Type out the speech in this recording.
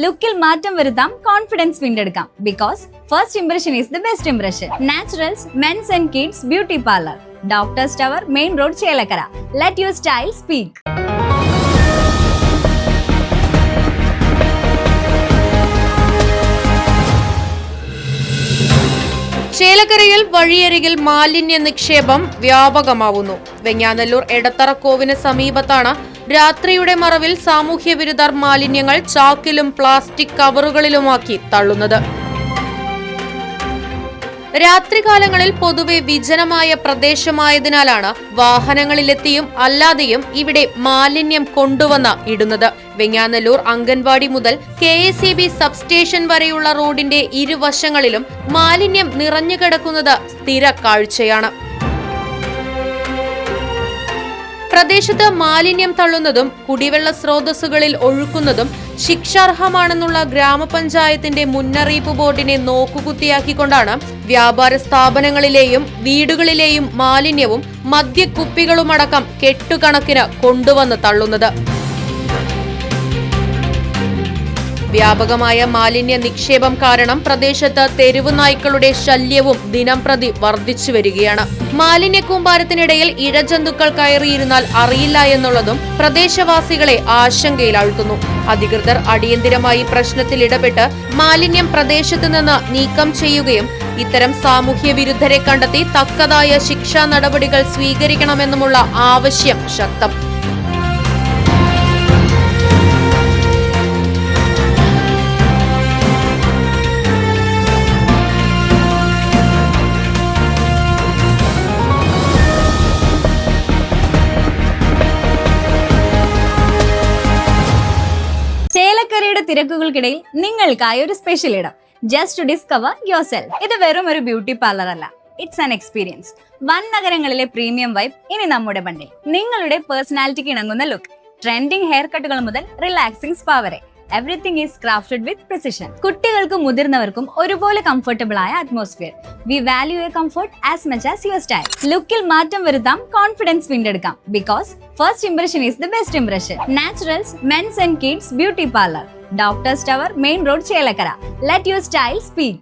ലുക്കിൽ മാറ്റം വരുത്താം, കോൺഫിഡൻസ് വീണ്ടെടുക്കാം. Because first impression is the best impression. Naturals men's and kids beauty parlour, doctors tower, main road, Chelakkara. Let your style speak. ചേലക്കരയിൽ വഴിയരികിൽ മാലിന്യ നിക്ഷേപം വ്യാപകമാവുന്നു. വെങ്ങാനല്ലൂർ എടത്തറക്കോവിന് സമീപത്താണ് രാത്രിയുടെ മറവിൽ സാമൂഹ്യ വിരുദ്ധർ മാലിന്യങ്ങൾ ചാക്കിലും പ്ലാസ്റ്റിക് കവറുകളിലുമാക്കി തള്ളുന്നത്. രാത്രികാലങ്ങളിൽ പൊതുവെ വിജനമായ പ്രദേശമായതിനാലാണ് വാഹനങ്ങളിലെത്തിയും അല്ലാതെയും ഇവിടെ മാലിന്യം കൊണ്ടുവന്ന് ഇടുന്നത്. വെങ്ങാനല്ലൂർ അംഗൻവാടി മുതൽ KSEB സബ്സ്റ്റേഷൻ വരെയുള്ള റോഡിന്റെ ഇരുവശങ്ങളിലും മാലിന്യം നിറഞ്ഞുകിടക്കുന്നത് സ്ഥിര കാഴ്ചയാണ്. പ്രദേശത്ത് മാലിന്യം തള്ളുന്നതും കുടിവെള്ള സ്രോതസ്സുകളിൽ ഒഴുക്കുന്നതും ശിക്ഷാർഹമാണെന്നുള്ള ഗ്രാമപഞ്ചായത്തിന്റെ മുന്നറിയിപ്പ് ബോർഡിനെ നോക്കുകുത്തിയാക്കിക്കൊണ്ടാണ് വ്യാപാര സ്ഥാപനങ്ങളിലെയും വീടുകളിലെയും മാലിന്യവും മദ്യക്കുപ്പികളുമടക്കം കെട്ടുകണക്കിന് കൊണ്ടുവന്ന് തള്ളുന്നത്. വ്യാപകമായ മാലിന്യ നിക്ഷേപം കാരണം പ്രദേശത്ത് തെരുവു നായ്ക്കളുടെ ശല്യവും ദിനംപ്രതി വർദ്ധിച്ചു വരികയാണ്. മാലിന്യ കൂമ്പാരത്തിനിടയിൽ ഇഴജന്തുക്കൾ കയറിയിരുന്നാൽ അറിയില്ല എന്നുള്ളതും പ്രദേശവാസികളെ ആശങ്കയിലാഴ്ത്തുന്നു. അധികൃതർ അടിയന്തിരമായി പ്രശ്നത്തിൽ ഇടപെട്ട് മാലിന്യം പ്രദേശത്ത് നിന്ന് നീക്കം ചെയ്യുകയും ഇത്തരം സാമൂഹ്യ വിരുദ്ധരെ കണ്ടെത്തി തക്കതായ ശിക്ഷാ നടപടികൾ സ്വീകരിക്കണമെന്നുമുള്ള ആവശ്യം ശക്തം. ചേലക്കരയുടെ തിരക്കുകൾക്കിടയിൽ നിങ്ങൾക്കായി ഒരു സ്പെഷ്യൽ ഇടം, just to discover yourself. ഇത് വെറും ഒരു ബ്യൂട്ടി പാർലർ അല്ല, ഇറ്റ്സ് ആൻ എക്സ്പീരിയൻസ്. വൻ നഗരങ്ങളിലെ പ്രീമിയം വൈബ് ഇനി നമ്മുടെ ബണ്ടിൽ. നിങ്ങളുടെ പേഴ്സണാലിറ്റിക്ക് ഇണങ്ങുന്ന ലുക്ക്, ട്രെൻഡിംഗ് ഹെയർ കട്ടുകൾ മുതൽ റിലാക്സിംഗ് സ്പാ വരെ, everything is crafted with precision. കുട്ടികൾക്കും മുതിർന്നവർക്കും ഒരുപോലെ കംഫർട്ടബിൾ ആയ atmosphere. We value a comfort as much as your style. ലുക്കിൽ മാറ്റം വരുത്താം, കോൺഫിഡൻസ് വീണ്ടെടുക്കാം. Because first impression is the best impression. Naturals men's and kids beauty parlour, doctors tower, main road, Chelakkara. Let your style speak.